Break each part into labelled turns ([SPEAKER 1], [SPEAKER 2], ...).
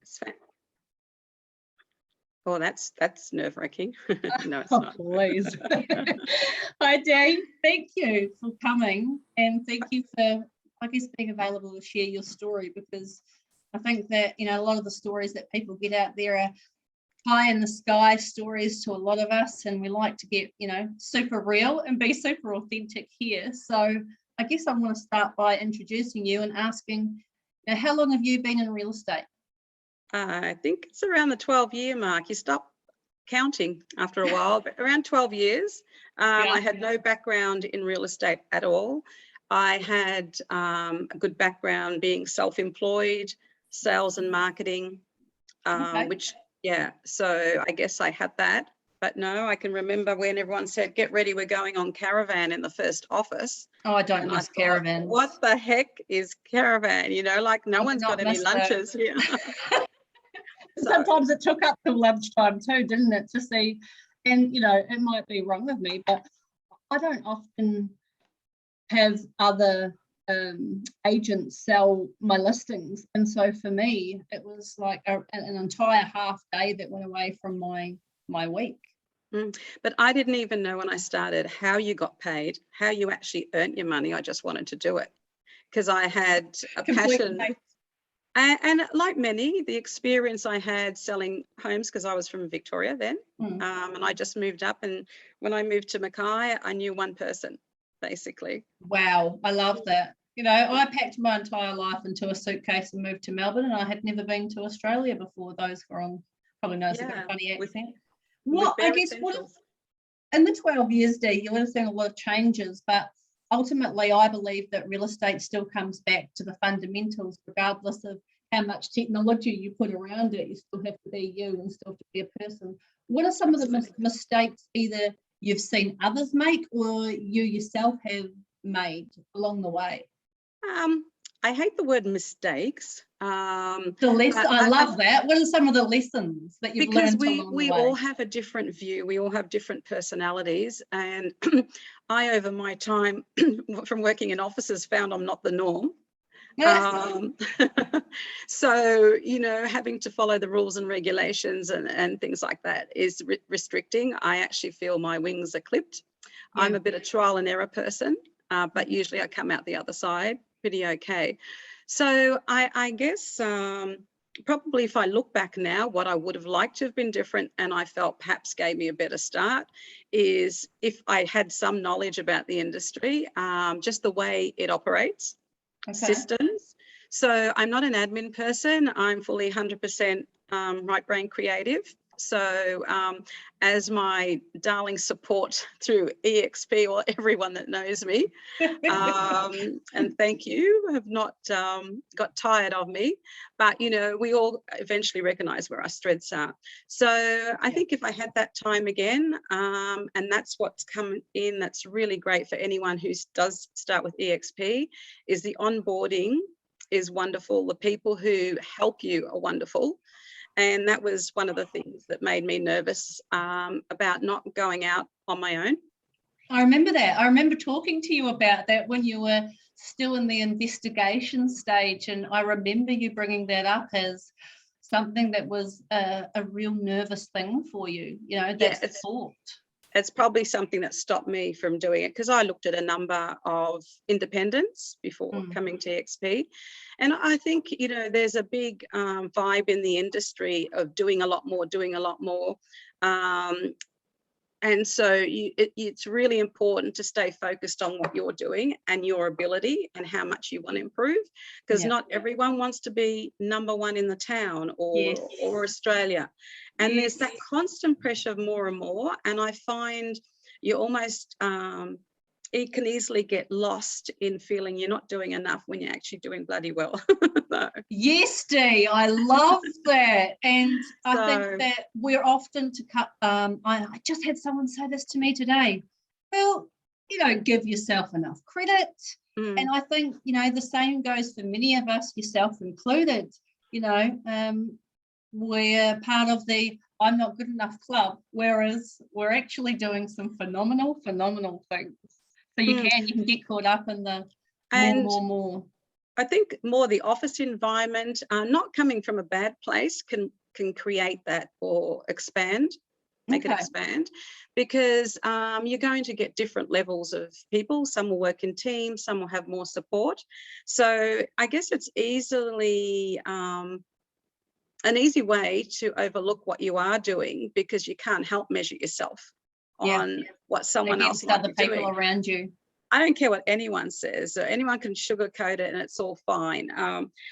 [SPEAKER 1] It's Oh, that's nerve-wracking. No, it's
[SPEAKER 2] Oh,
[SPEAKER 1] not.
[SPEAKER 2] please. Hi, Dee. Thank you for coming, and thank you for, I guess, being available to share your story, because I think that, a lot of the stories that people get out there are pie in the sky stories to a lot of us, and we like to get, super real and be super authentic here. So I guess I want to start by introducing you and asking, how long have you been in real estate?
[SPEAKER 1] I think it's around the 12-year mark. You stop counting after a while, but around 12 years. I had no background in real estate at all. I had a good background being self-employed, sales and marketing, which, so I guess I had that. But no, I can remember when everyone said, get ready, we're going on caravan in the first office.
[SPEAKER 2] Oh, I don't miss caravans.
[SPEAKER 1] What the heck is caravan? Like no one's got any lunches here.
[SPEAKER 2] Sometimes it took up till lunchtime too, didn't it, to see, and it might be wrong with me, but I don't often have other agents sell my listings, and so for me it was like an entire half day that went away from my week.
[SPEAKER 1] But I didn't even know when I started how you got paid, how you actually earned your money. I just wanted to do it because I had a passion. And like many, the experience I had selling homes, because I was from Victoria then, and I just moved up. And when I moved to Mackay, I knew one person, basically.
[SPEAKER 2] Wow, I love that. I packed my entire life into a suitcase and moved to Melbourne, and I had never been to Australia before. Those who are on probably knows a bit of funny accent. I guess in the 12 years, Dee, you would have seen a lot of changes, but ultimately, I believe that real estate still comes back to the fundamentals, regardless of how much technology you put around it. You still have to be you and still have to be a person. What are some of the mistakes either you've seen others make or you yourself have made along the way?
[SPEAKER 1] I hate the word mistakes.
[SPEAKER 2] I love that. What are some of the lessons that you've learned along the way? Because
[SPEAKER 1] we all have a different view. We all have different personalities. And I, over my time from working in offices, found I'm not the norm. So, having to follow the rules and regulations and things like that is restricting. I actually feel my wings are clipped. Yeah. I'm a bit of trial and error person, but usually I come out the other side pretty okay. So I guess probably if I look back now, what I would have liked to have been different and I felt perhaps gave me a better start is if I had some knowledge about the industry, just the way it operates, systems. So I'm not an admin person. I'm fully 100% right brain creative. So as my darling support through EXP or everyone that knows me, and thank you, have not got tired of me, but we all eventually recognize where our strengths are. So I think if I had that time again, and that's what's come in, that's really great for anyone who does start with EXP, is the onboarding is wonderful. The people who help you are wonderful. And that was one of the things that made me nervous about not going out on my own.
[SPEAKER 2] I remember that. I remember talking to you about that when you were still in the investigation stage. And I remember you bringing that up as something that was a real nervous thing for you, that's thought.
[SPEAKER 1] It's probably something that stopped me from doing it because I looked at a number of independents before coming to EXP. And I think, there's a big vibe in the industry of doing a lot more. And so it's really important to stay focused on what you're doing and your ability and how much you want to improve, because not everyone wants to be number one in the town or Australia. And there's that constant pressure of more and more. And I find you almost, it can easily get lost in feeling you're not doing enough when you're actually doing bloody well. No.
[SPEAKER 2] Yes, Dee, I love that. And I think that we're often to cut, I just had someone say this to me today. Well, you don't give yourself enough credit. And I think, the same goes for many of us, yourself included. We're part of the I'm not good enough club, whereas we're actually doing some phenomenal things. So you can get caught up in the more.
[SPEAKER 1] I think more the office environment, not coming from a bad place, can create that or expand, make it expand, because you're going to get different levels of people. Some will work in teams, some will have more support. So I guess it's easily an easy way to overlook what you are doing, because you can't help measure yourself on what someone else might be doing.
[SPEAKER 2] Other people around you.
[SPEAKER 1] I don't care what anyone says. Anyone can sugarcoat it and it's all fine.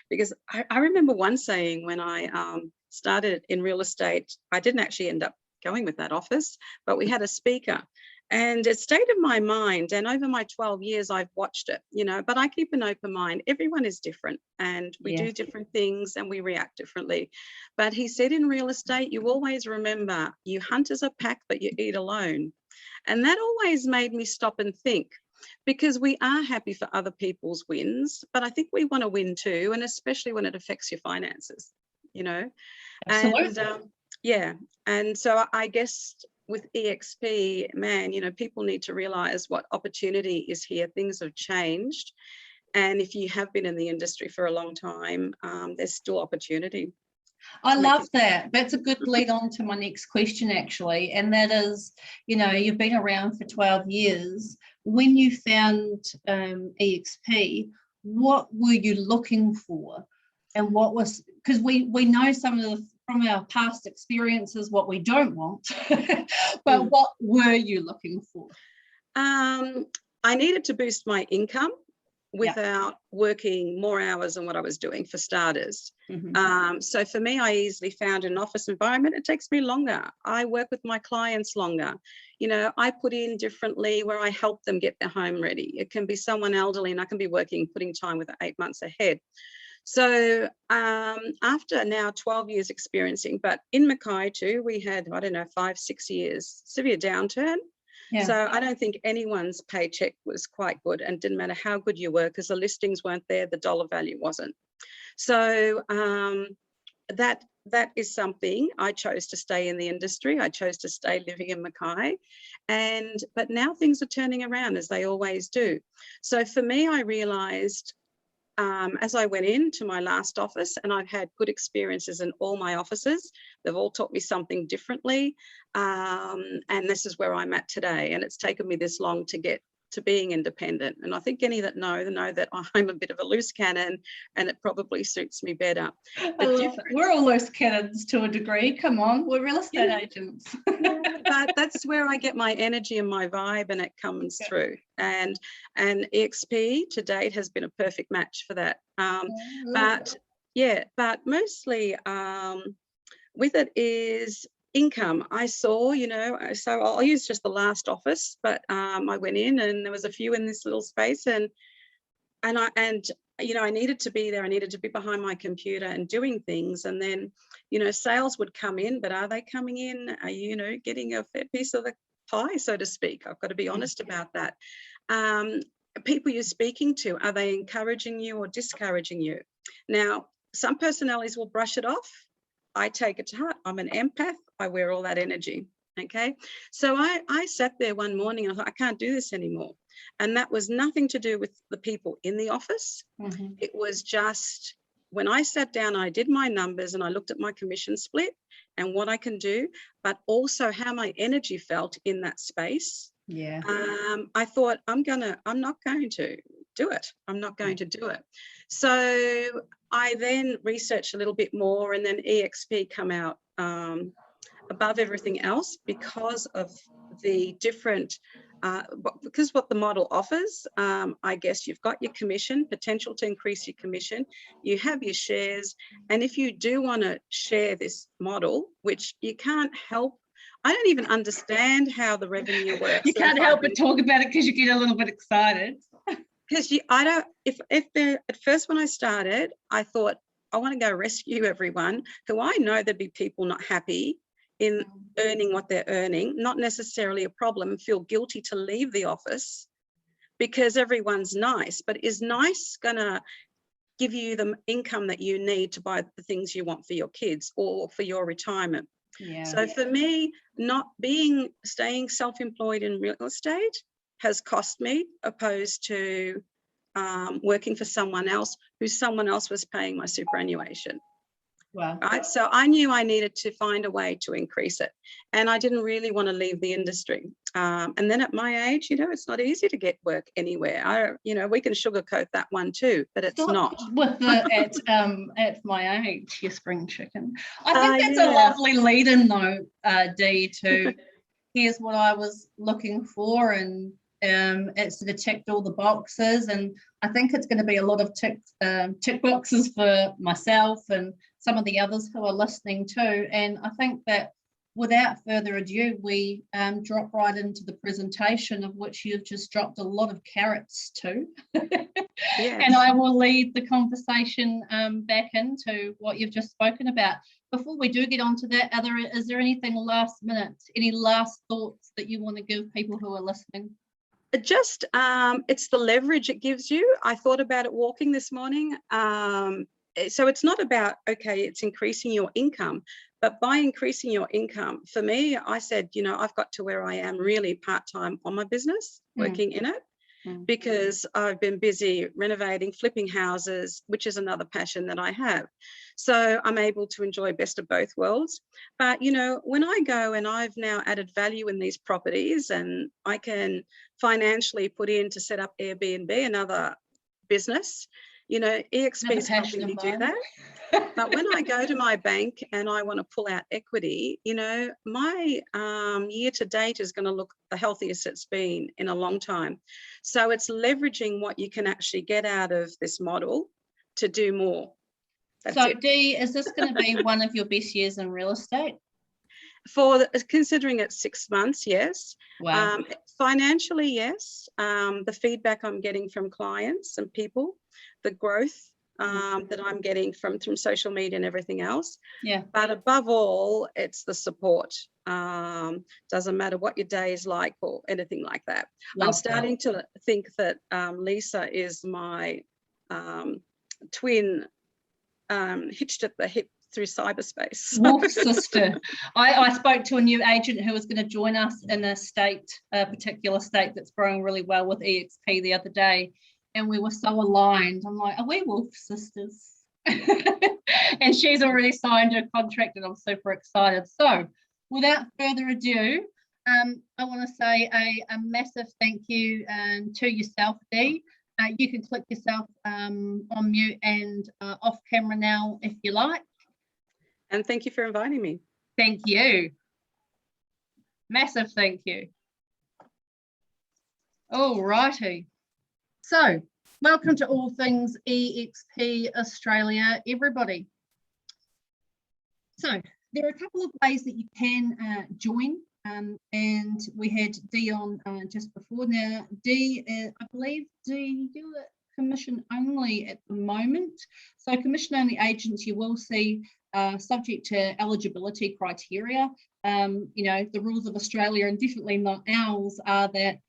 [SPEAKER 1] Because I remember one saying when I started in real estate, I didn't actually end up going with that office, but we had a speaker. And it stayed in my mind, and over my 12 years, I've watched it, you know, but I keep an open mind. Everyone is different, and we do different things and we react differently. But he said, in real estate, you always remember, you hunt as a pack, but you eat alone. And that always made me stop and think, because we are happy for other people's wins, but I think we want to win too, and especially when it affects your finances, you know.
[SPEAKER 2] Absolutely.
[SPEAKER 1] And and so I guess with EXP, man, you know, people need to realize what opportunity is here. Things have changed, and if you have been in the industry for a long time, there's still opportunity.
[SPEAKER 2] I love that. That's a good lead on to my next question, actually, and that is, you know, you've been around for 12 years. When you found EXP, what were you looking for, and what was, because we know some of the, from our past experiences, what we don't want, but what were you looking for?
[SPEAKER 1] I needed to boost my income without working more hours than what I was doing, for starters. So for me, I easily found an office environment. It takes me longer. I work with my clients longer. You know, I put in differently where I help them get their home ready. It can be someone elderly and I can be putting time with it 8 months ahead. So after now 12 years experiencing, but in Mackay too, we had, I don't know, 5-6 years, severe downturn. So I don't think anyone's paycheck was quite good, and didn't matter how good you were, because the listings weren't there, the dollar value wasn't. So that is something. I chose to stay in the industry. I chose to stay living in Mackay, but now things are turning around, as they always do. So for me, I realised, as I went into my last office, and I've had good experiences in all my offices, they've all taught me something differently, and this is where I'm at today. And it's taken me this long to get to being independent. And I think any that know that I'm a bit of a loose cannon, and it probably suits me better.
[SPEAKER 2] We're all loose cannons to a degree. Come on, we're real estate agents.
[SPEAKER 1] But that's where I get my energy and my vibe, and it comes through. And EXP to date has been a perfect match for that. But mostly with it is income. I saw, you know, so I'll use just the last office, but I went in and there was a few in this little space, and you know, I needed to be there. I needed to be behind my computer and doing things. And then, you know, sales would come in, but are they coming in? Are you, you know, getting a fair piece of the pie, so to speak? I've got to be honest about that. People you're speaking to, are they encouraging you or discouraging you? Now, some personalities will brush it off. I take it to heart. I'm an empath. I wear all that energy. Okay. So I sat there one morning and I thought, I can't do this anymore. And that was nothing to do with the people in the office. It was just, when I sat down, I did my numbers and I looked at my commission split and what I can do, but also how my energy felt in that space. I thought, I'm not going to do it. I'm not going to do it. So I then researched a little bit more, and then EXP come out above everything else because of the different, because what the model offers. I guess you've got your commission, potential to increase your commission, you have your shares, and if you do want to share this model, which you can't help, I don't even understand how the revenue works.
[SPEAKER 2] You can't help but talk about it because you get a little bit excited.
[SPEAKER 1] Because I don't, at first when I started, I thought, I want to go rescue everyone, who I know there'd be people not happy in earning what they're earning, not necessarily a problem, feel guilty to leave the office because everyone's nice, but is nice gonna give you the income that you need to buy the things you want for your kids or for your retirement? So for me, staying self-employed in real estate has cost me, opposed to working for someone else someone else was paying my superannuation.
[SPEAKER 2] Wow.
[SPEAKER 1] Right. So I knew I needed to find a way to increase it. And I didn't really want to leave the industry. And then at my age, it's not easy to get work anywhere. We can sugarcoat that one too, but it's not.
[SPEAKER 2] With the at my age, your spring chicken. I think that's a
[SPEAKER 1] Yeah.
[SPEAKER 2] lovely lead-in though, Dee, to here's what I was looking for, and it sort of ticked all the boxes, and I think it's going to be a lot of tick boxes for myself and some of the others who are listening too. And I think that without further ado, we drop right into the presentation, of which you've just dropped a lot of carrots to.
[SPEAKER 1] Yes.
[SPEAKER 2] And I will lead the conversation back into what you've just spoken about. Before we do get onto that, is there anything last minute, any last thoughts that you want to give people who are listening?
[SPEAKER 1] Just it's the leverage it gives you. I thought about it walking this morning. So it's not about, okay, it's increasing your income, but by increasing your income, for me, I said, I've got to where I am really part-time on my business, working in it, because I've been busy renovating, flipping houses, which is another passion that I have. So I'm able to enjoy best of both worlds. But, when I go and I've now added value in these properties, and I can financially put in to set up Airbnb, another business, EXP is helping me do that. But when I go to my bank and I want to pull out equity, my year to date is going to look the healthiest it's been in a long time. So it's leveraging what you can actually get out of this model to do more.
[SPEAKER 2] So Dee, is this going to be one of your best years in real estate?
[SPEAKER 1] Considering it's 6 months, yes.
[SPEAKER 2] Wow.
[SPEAKER 1] Financially, yes. The feedback I'm getting from clients and people, the growth that I'm getting from social media and everything else.
[SPEAKER 2] Yeah.
[SPEAKER 1] But above all, it's the support. Doesn't matter what your day is like or anything like that. I'm starting to think that Lisa is my twin, hitched at the hip through cyberspace.
[SPEAKER 2] Wolf sister. I spoke to a new agent who was going to join us in a particular state that's growing really well with EXP the other day, and we were so aligned. I'm like, are we wolf sisters? And she's already signed her contract, and I'm super excited. So without further ado, I want to say a massive thank you to yourself, Dee. You can click yourself on mute and off camera now if you like.
[SPEAKER 1] And thank you for inviting me.
[SPEAKER 2] Thank you. Massive thank you. All righty. So, welcome to All Things EXP Australia, everybody. So, there are a couple of ways that you can join, and we had Dee on just before. Now, Dee, I believe, Dee, you're commission only at the moment. So, commission only agents, you will see subject to eligibility criteria. The rules of Australia, and definitely not ours, are that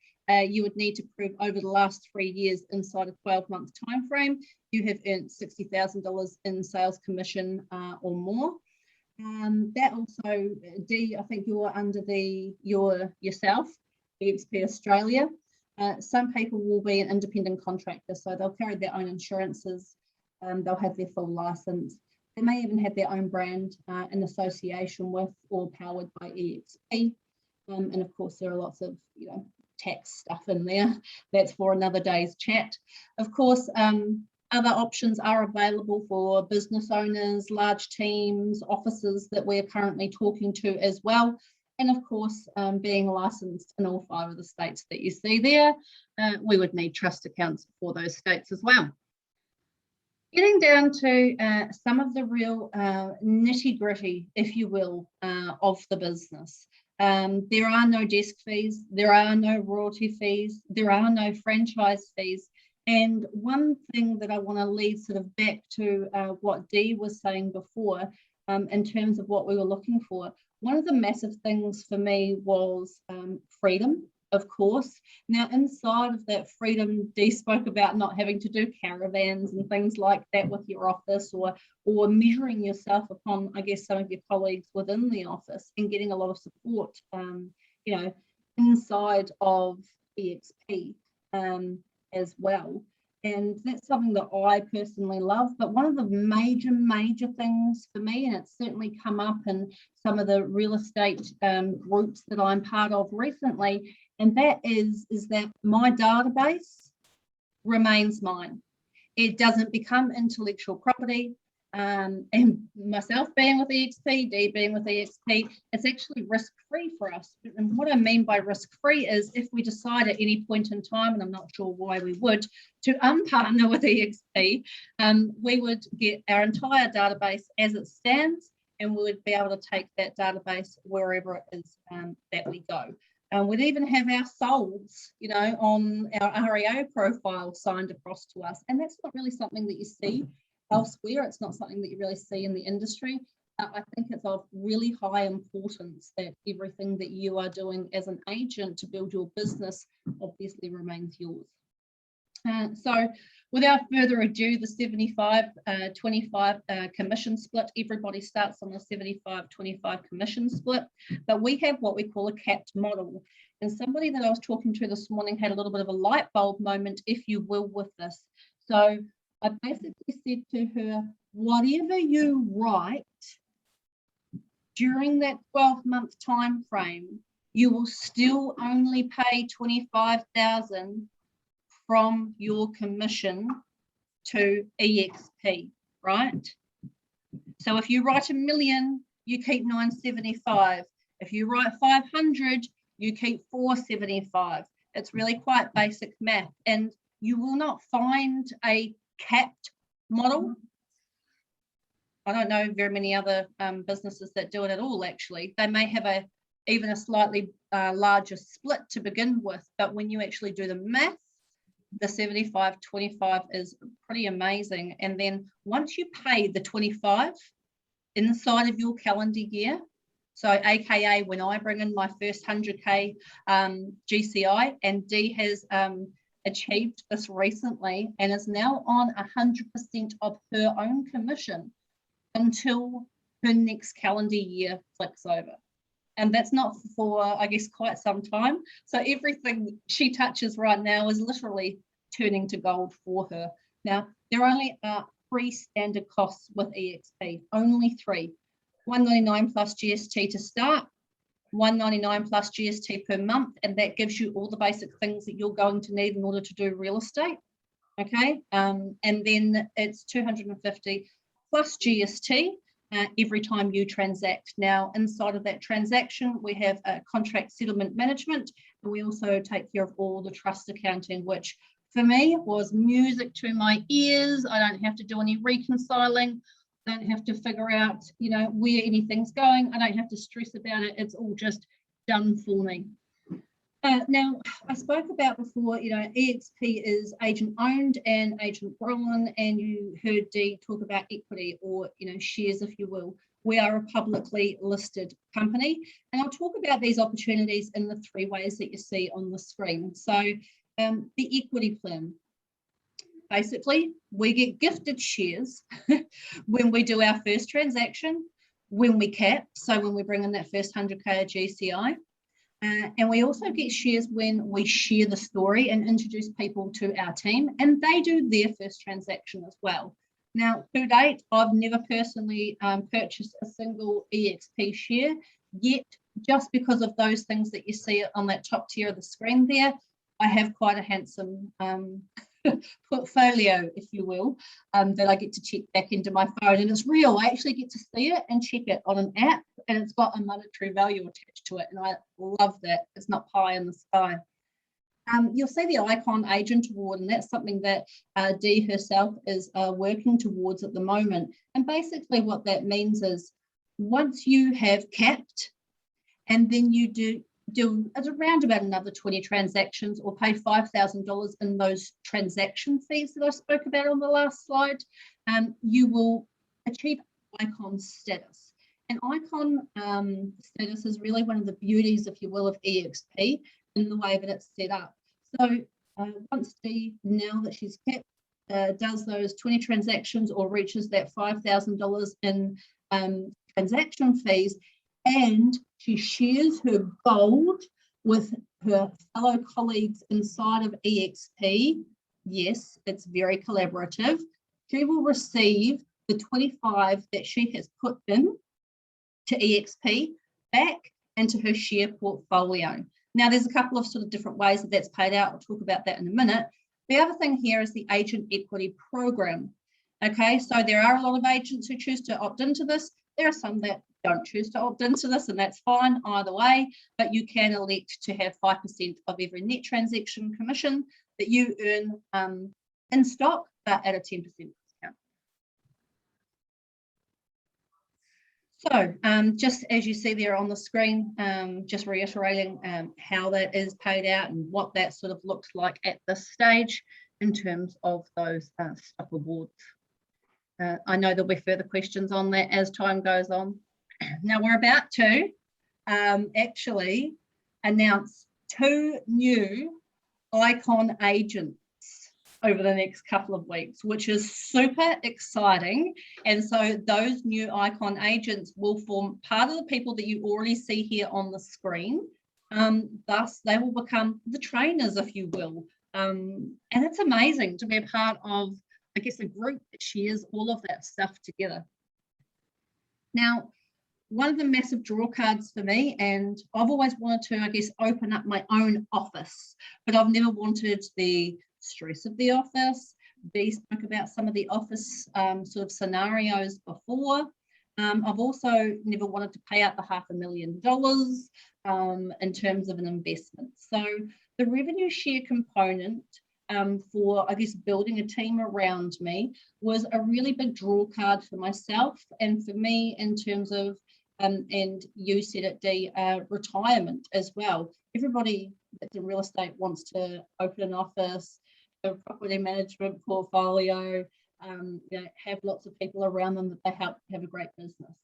[SPEAKER 2] you would need to prove over the last 3 years inside a 12-month time frame you have earned $60,000 in sales commission or more. That also, Dee, I think you're under yourself, EXP Australia. Some people will be an independent contractor, so they'll carry their own insurances, they'll have their full license. They may even have their own brand in association with or powered by EXP. And of course, there are lots of tax stuff in there. That's for another day's chat. Of course, other options are available for business owners, large teams, offices that we're currently talking to as well. And of course, being licensed in all 5 of the states that you see there, we would need trust accounts for those states as well. Getting down to some of the real nitty-gritty, if you will, of the business. There are no desk fees, there are no royalty fees, there are no franchise fees. And one thing that I want to lead sort of back to what Dee was saying before, in terms of what we were looking for, one of the massive things for me was freedom, of course. Now, inside of that freedom, Dee spoke about not having to do caravans and things like that with your office, or measuring yourself upon, I guess, some of your colleagues within the office, and getting a lot of support, inside of EXP as well. And that's something that I personally love. But one of the major things for me, and it's certainly come up in some of the real estate groups that I'm part of recently, and that is that my database remains mine. It doesn't become intellectual property. And myself being with EXP, Dee being with EXP, it's actually risk-free for us. And what I mean by risk-free is if we decide at any point in time, and I'm not sure why we would, to unpartner with EXP, we would get our entire database as it stands, and we would be able to take that database wherever it is that we go. We'd even have our solds, you know, on our REO profile signed across to us. And that's not really something that you see elsewhere. It's not something that you really see in the industry. I think it's of really high importance that everything that you are doing as an agent to build your business obviously remains yours. So without further ado, the 75-25 commission split, everybody starts on a 75-25 commission split, but we have what we call a capped model. And somebody that I was talking to this morning had a little bit of a light bulb moment, if you will, with this. So I basically said to her, whatever you write during that 12-month time frame, you will still only pay $25,000 from your commission to EXP, right? So if you write $1 million, you keep $975. If you write 500, you keep $475. It's really quite basic math, and you will not find a capped model. I don't know very many other businesses that do it at all, actually. They may have even a slightly larger split to begin with, but when you actually do the math, the 75-25 is pretty amazing. And then once you pay the 25 inside of your calendar year, so AKA when I bring in my first 100K GCI, and Dee has achieved this recently and is now on 100% of her own commission until her next calendar year flicks over. And that's not for, I guess, quite some time. So everything she touches right now is literally turning to gold for her. Now, there only are 3 standard costs with EXP, only 3. $199 plus GST to start, $199 plus GST per month, and that gives you all the basic things that you're going to need in order to do real estate. Okay, and then it's $250 plus GST every time you transact. Now, inside of that transaction, we have a contract settlement management, and we also take care of all the trust accounting, which for me was music to my ears. I don't have to do any reconciling. I don't have to figure out, you know, where anything's going. I don't have to stress about it. It's all just done for me. Now, I spoke about before, you know, EXP is agent owned and agent run, and you heard Dee talk about equity, or, you know, shares, if you will. We are a publicly listed company, and I'll talk about these opportunities in the 3 ways that you see on the screen. So the equity plan. Basically, we get gifted shares when we do our first transaction, when we cap, so when we bring in that first 100K GCI. And we also get shares when we share the story and introduce people to our team, and they do their first transaction as well. Now, to date, I've never personally purchased a single EXP share yet, just because of those things that you see on that top tier of the screen there. I have quite a handsome portfolio, if you will, that I get to check back into my phone, and it's real. I actually get to see it and check it on an app, and it's got a monetary value attached to it, and I love that. It's not pie in the sky. You'll see the Icon Agent Award, and that's something that Dee herself is working towards at the moment. And basically what that means is once you have capped, and then you do around about another 20 transactions, or pay $5,000 in those transaction fees that I spoke about on the last slide, you will achieve Icon status. And Icon status is really one of the beauties, if you will, of EXP in the way that it's set up. So once Dee, now that she's capped, does those 20 transactions or reaches that $5,000 in transaction fees, and she shares her gold with her fellow colleagues inside of EXP, yes, it's very collaborative. She will receive the 25 that she has put in to EXP back into her share portfolio. Now, there's a couple of sort of different ways that that's paid out. We'll talk about that in a minute. The other thing here is the agent equity program. Okay, so there are a lot of agents who choose to opt into this. There are some that don't choose to opt into this, and that's fine either way, but you can elect to have 5% of every net transaction commission that you earn in stock, but at a 10% discount. So just as you see there on the screen, just reiterating how that is paid out and what that sort of looks like at this stage in terms of those stock awards. I know there'll be further questions on that as time goes on. Now we're about to actually announce 2 new icon agents over the next couple of weeks, which is super exciting. And so those new icon agents will form part of the people that you already see here on the screen. Thus, they will become the trainers, if you will. And it's amazing to be a part of, I guess, a group that shares all of that stuff together. Now, one of the massive draw cards for me, and I've always wanted to, I guess, open up my own office, but I've never wanted the stress of the office. Dee spoke about some of the office sort of scenarios before. I've also never wanted to pay out the $500,000 in terms of an investment. So the revenue share component for, I guess, building a team around me was a really big draw card for myself and for me in terms of, and you said it, Dee, retirement as well. Everybody that's in real estate wants to open an office, a property management portfolio, you know, have lots of people around them that they help have a great business.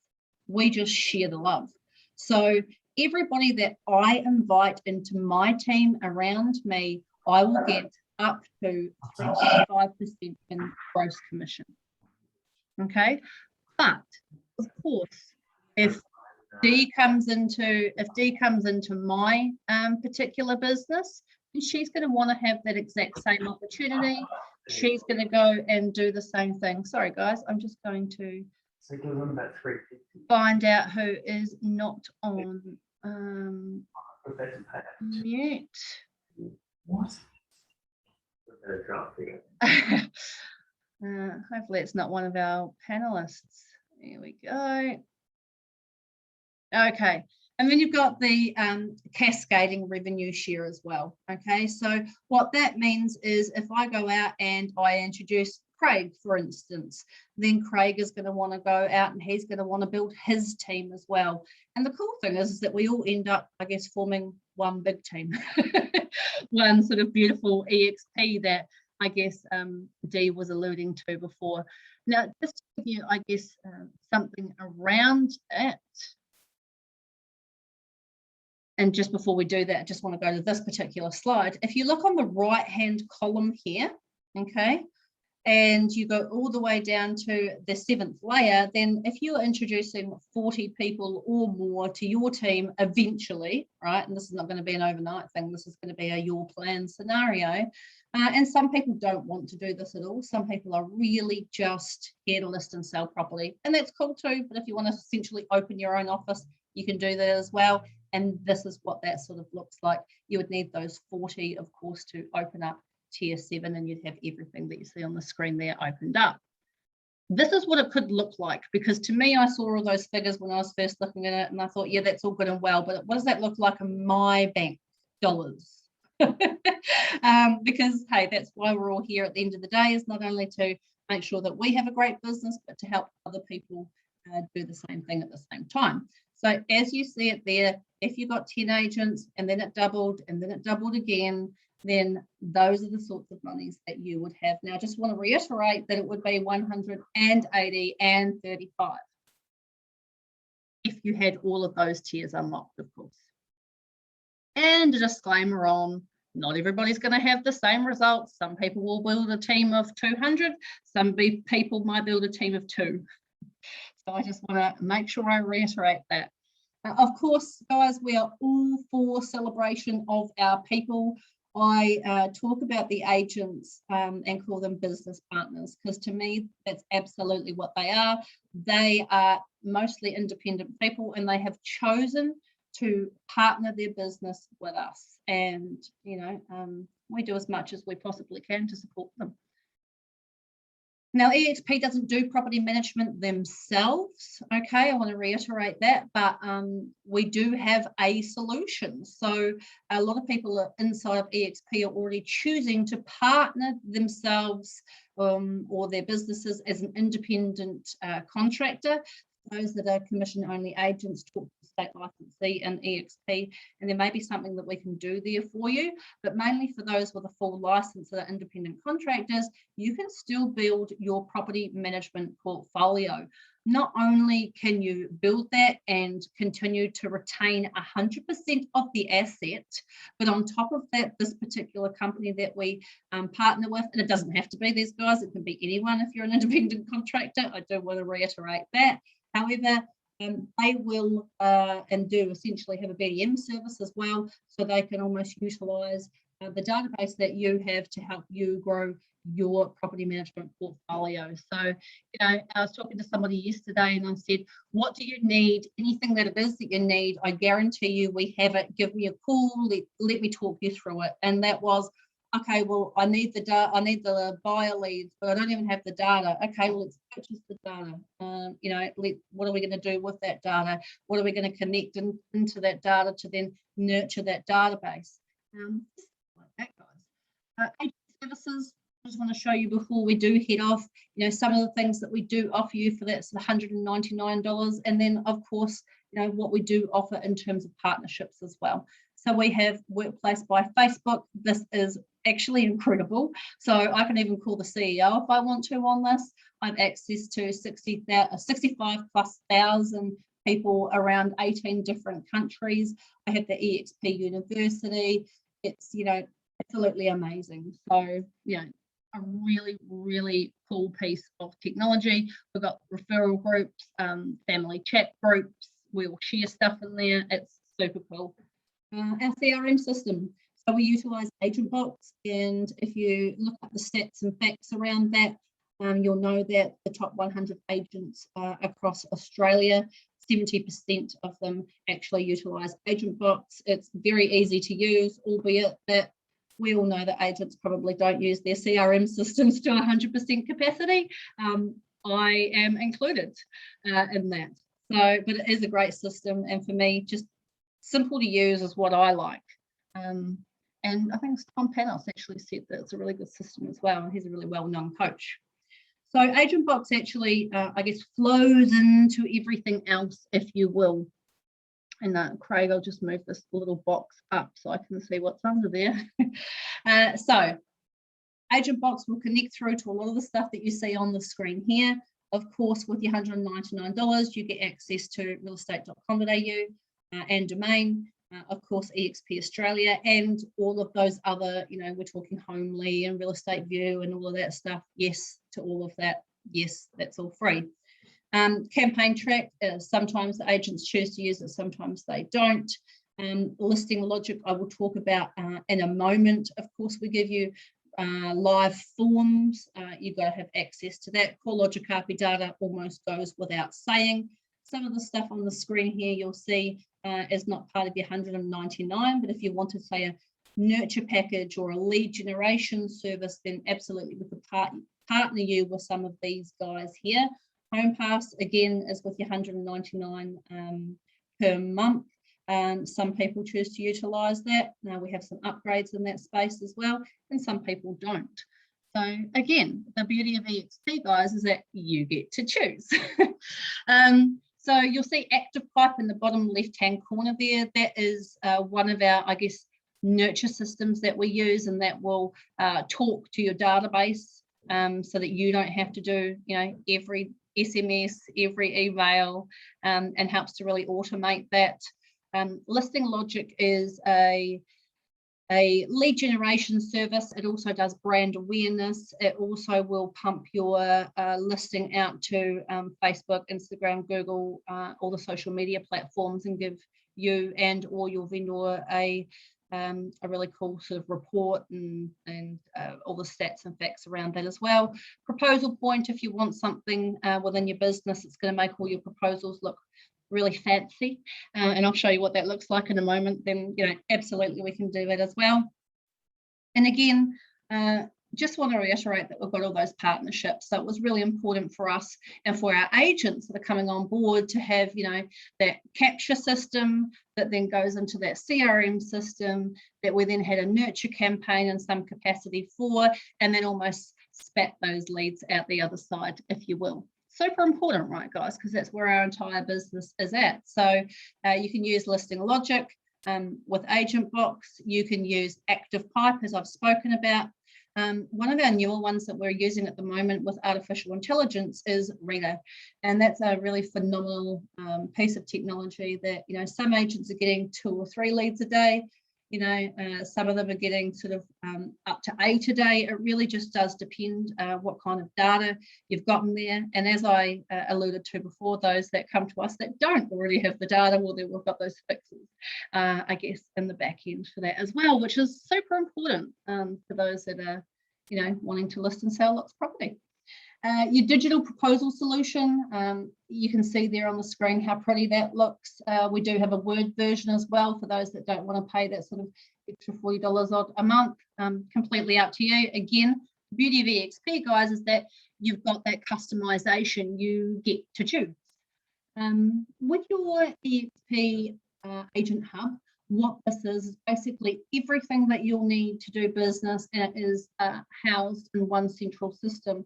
[SPEAKER 2] We just share the love. So everybody that I invite into my team around me, I will get up to 25% in gross commission. Okay, but of course, if Dee comes into my particular business, and she's going to want to have that exact same opportunity. She's going to go and do the same thing. Sorry, guys, I'm just going to find out who is not on mute.
[SPEAKER 3] What?
[SPEAKER 2] Hopefully it's not one of our panelists. Here we go. Okay, and then you've got the cascading revenue share as well. Okay, so what that means is if I go out and I introduce Craig, for instance, then Craig is going to want to go out and he's going to want to build his team as well. And the cool thing is that we all end up, I guess, forming one big team, one sort of beautiful EXP that I guess Dee was alluding to before. Now, just to give you, I guess, something around it. And just before we do that, I just want to go to this particular slide. If you look on the right-hand column here, okay, and you go all the way down to the 7th layer, then if you're introducing 40 people or more to your team eventually, right, and this is not going to be an overnight thing, this is going to be a your plan scenario, and some people don't want to do this at all. Some people are really just here to list and sell property, and that's cool too, but if you want to essentially open your own office, you can do that as well. And this is what that sort of looks like. You would need those 40, of course, to open up tier 7, and you'd have everything that you see on the screen there opened up. This is what it could look like, because to me, I saw all those figures when I was first looking at it, and I thought, yeah, that's all good and well, but what does that look like in my bank dollars? Because, hey, that's why we're all here at the end of the day, is not only to make sure that we have a great business, but to help other people do the same thing at the same time. So as you see it there, if you got 10 agents and then it doubled and then it doubled again, then those are the sorts of monies that you would have. Now, I just want to reiterate that it would be 180 and 35 if you had all of those tiers unlocked, of course. And a disclaimer on, not everybody's going to have the same results. Some people will build a team of 200. Some people might build a team of 2. So I just want to make sure I reiterate that. Of course, guys, we are all for celebration of our people. I talk about the agents and call them business partners, because to me, that's absolutely what they are. They are mostly independent people, and they have chosen to partner their business with us. And, we do as much as we possibly can to support them. Now, EXP doesn't do property management themselves, okay? I want to reiterate that, but we do have a solution. So a lot of people inside of EXP are already choosing to partner themselves or their businesses as an independent contractor. Those that are commission-only agents talk to the state licensee and EXP, and there may be something that we can do there for you. But mainly for those with a full license that are independent contractors, you can still build your property management portfolio. Not only can you build that and continue to retain 100% of the asset, but on top of that, this particular company that we partner with, and it doesn't have to be these guys, it can be anyone if you're an independent contractor. I do want to reiterate that. However, they will and do essentially have a BDM service as well, so they can almost utilise the database that you have to help you grow your property management portfolio. So, I was talking to somebody yesterday and I said, what do you need? Anything that it is that you need, I guarantee you we have it. Give me a call, let me talk you through it. And that was, okay, well, I need the data, I need the buyer leads, but I don't even have the data. Okay, well, let's purchase the data. What are we going to do with that data? What are we going to connect into that data to then nurture that database? Like that, guys. Agent services, I just want to show you before we do head off, some of the things that we do offer you for that, so $199. And then, of course, what we do offer in terms of partnerships as well. So we have Workplace by Facebook. This is actually incredible. So I can even call the CEO if I want to on this. I have access to 65 plus thousand people around 18 different countries. I have the EXP University. It's, absolutely amazing. So, a really, really cool piece of technology. We've got referral groups, family chat groups. We'll share stuff in there. It's super cool. Our CRM system. So we utilise AgentBox, and if you look at the stats and facts around that, you'll know that the top 100 agents across Australia, 70% of them actually utilise AgentBox. It's very easy to use, albeit that we all know that agents probably don't use their CRM systems to 100% capacity. I am included in that. So, but it is a great system, and for me, just simple to use is what I like. And I think Tom Panos actually said that it's a really good system as well, and he's a really well-known coach. So AgentBox actually, I guess, flows into everything else, if you will. And Craig, I'll just move this little box up so I can see what's under there. So AgentBox will connect through to a lot of the stuff that you see on the screen here. Of course, with your $199, you get access to realestate.com.au and domain. Of course, EXP Australia and all of those other, we're talking Homely and Real Estate View and all of that stuff. Yes to all of that. Yes, that's all free. Campaign Track, sometimes the agents choose to use it, sometimes they don't. Listing Logic, I will talk about in a moment. Of course, we give you live forms. You've got to have access to that. CoreLogic RP data almost goes without saying. Some of the stuff on the screen here you'll see is not part of your $199, but if you want to say a nurture package or a lead generation service, then absolutely we could partner you with some of these guys here. HomePass, again, is with your $199 per month. Some people choose to utilise that. Now we have some upgrades in that space as well, and some people don't. So again, the beauty of EXP, guys, is that you get to choose. So you'll see Active Pipe in the bottom left-hand corner there. That is one of our, I guess, nurture systems that we use, and that will talk to your database so that you don't have to do, every SMS, every email, and helps to really automate that. Listing Logic is a lead generation service. It also does brand awareness. It also will pump your listing out to Facebook, Instagram, Google, all the social media platforms, and give you and or your vendor a a really cool sort of report and all the stats and facts around that as well. Proposal point, if you want something within your business, it's going to make all your proposals look really fancy, and I'll show you what that looks like in a moment. Then, you know, absolutely we can do that as well. And again, just want to reiterate that we've got all those partnerships. So it was really important for us and for our agents that are coming on board to have, you know, that capture system that then goes into that CRM system that we then had a nurture campaign in some capacity for, and then almost spat those leads out the other side, if you will. Super important, right, guys? Because that's where our entire business is at. So you can use Listing Logic with Agent Box. You can use Active Pipe, as I've spoken about. One of our newer ones that we're using at the moment with artificial intelligence is Reader, and that's a really phenomenal piece of technology that, you know, some agents are getting 2 or 3 leads a day. You know, some of them are getting sort of up to 8 a day. It really just does depend what kind of data you've gotten there. And as I alluded to before, those that come to us that don't already have the data, well, then we've got those fixes, I guess, in the back end for that as well, which is super important for those that are, you know, wanting to list and sell lots of property. Your digital proposal solution, you can see there on the screen how pretty that looks. We do have a Word version as well for those that don't want to pay that sort of extra $40 odd a month, completely up to you. Again, the beauty of EXP, guys, is that you've got that customization you get to choose. With your EXP Agent Hub, what this is basically everything that you'll need to do business, and it is housed in one central system.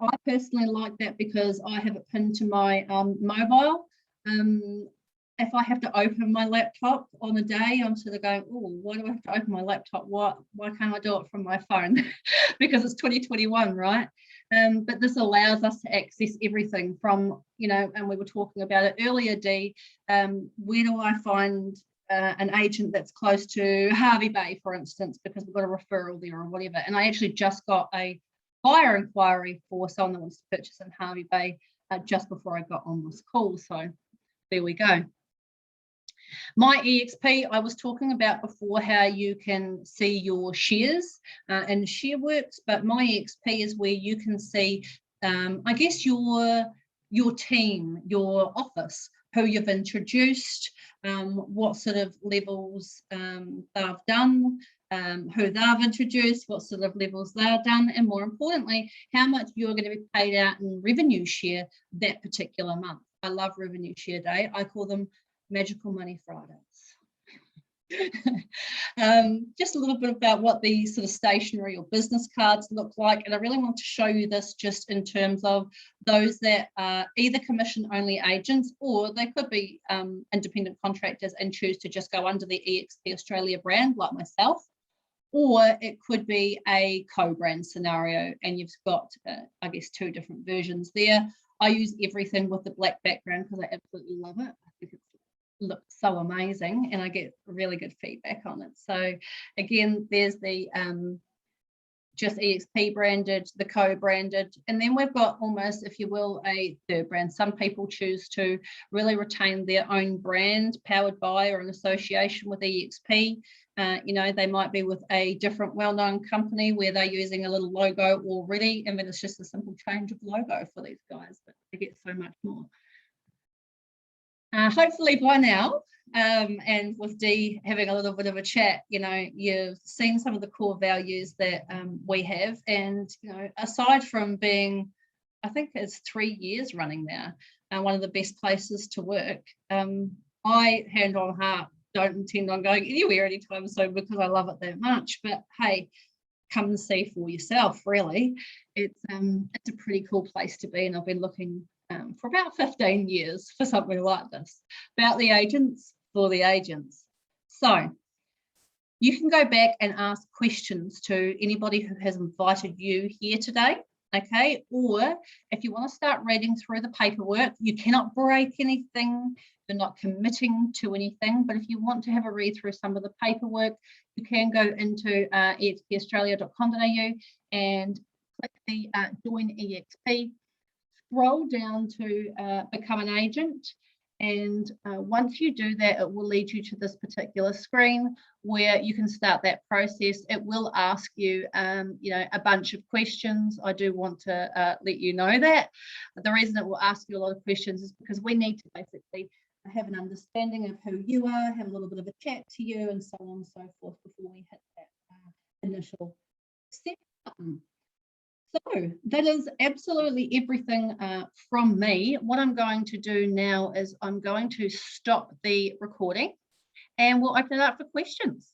[SPEAKER 2] I personally like that because I have it pinned to my mobile. If I have to open my laptop on a day, I'm sort of going, oh, why do I have to open my laptop? Why can't I do it from my phone? Because it's 2021, right? But this allows us to access everything from, you know, and we were talking about it earlier, Dee, where do I find an agent that's close to Harvey Bay, for instance, because we've got a referral there or whatever. And I actually just got a buyer inquiry for someone that wants to purchase in Harvey Bay just before I got on this call. So there we go. My EXP, I was talking about before how you can see your shares in ShareWorks, but my EXP is where you can see, I guess, your team, your office, who you've introduced, what sort of levels they've done, who they've introduced, what sort of levels they've done, and more importantly, how much you're going to be paid out in revenue share that particular month. I love revenue share day. I call them Magical Money Fridays. Just a little bit about what these sort of stationery or business cards look like, and I really want to show you this just in terms of those that are either commission only agents, or they could be independent contractors and choose to just go under the EXP Australia brand like myself, or it could be a co-brand scenario and you've got I guess 2 different versions there. I use everything with the black background because I absolutely love it. I think it's looks so amazing and I get really good feedback on it. So again, there's the just EXP branded, the co-branded, and then we've got almost, if you will, a third brand. Some people choose to really retain their own brand powered by or in association with EXP. You know, they might be with a different well-known company where they're using a little logo already, and then it's just a simple change of logo for these guys, but they get so much more. Hopefully by now, and with Dee having a little bit of a chat, you know, you've seen some of the core values that we have. And, you know, aside from being, I think it's 3 years running now, one of the best places to work, I, hand on heart, don't intend on going anywhere anytime soon because I love it that much. But hey, come and see for yourself, really. It's a pretty cool place to be, and I've been looking for about 15 years for something like this, about the agents for the agents. So you can go back and ask questions to anybody who has invited you here today, okay? Or if you want to start reading through the paperwork, you cannot break anything, you're not committing to anything, but if you want to have a read through some of the paperwork, you can go into expaustralia.com.au and click the Join EXP. Scroll down to become an agent, And once you do that, it will lead you to this particular screen where you can start that process. It will ask you, you know, a bunch of questions. I do want to let you know that. The reason it will ask you a lot of questions is because we need to basically have an understanding of who you are, have a little bit of a chat to you, and so on and so forth before we hit that initial step button. So that is absolutely everything from me. What I'm going to do now is I'm going to stop the recording and we'll open it up for questions.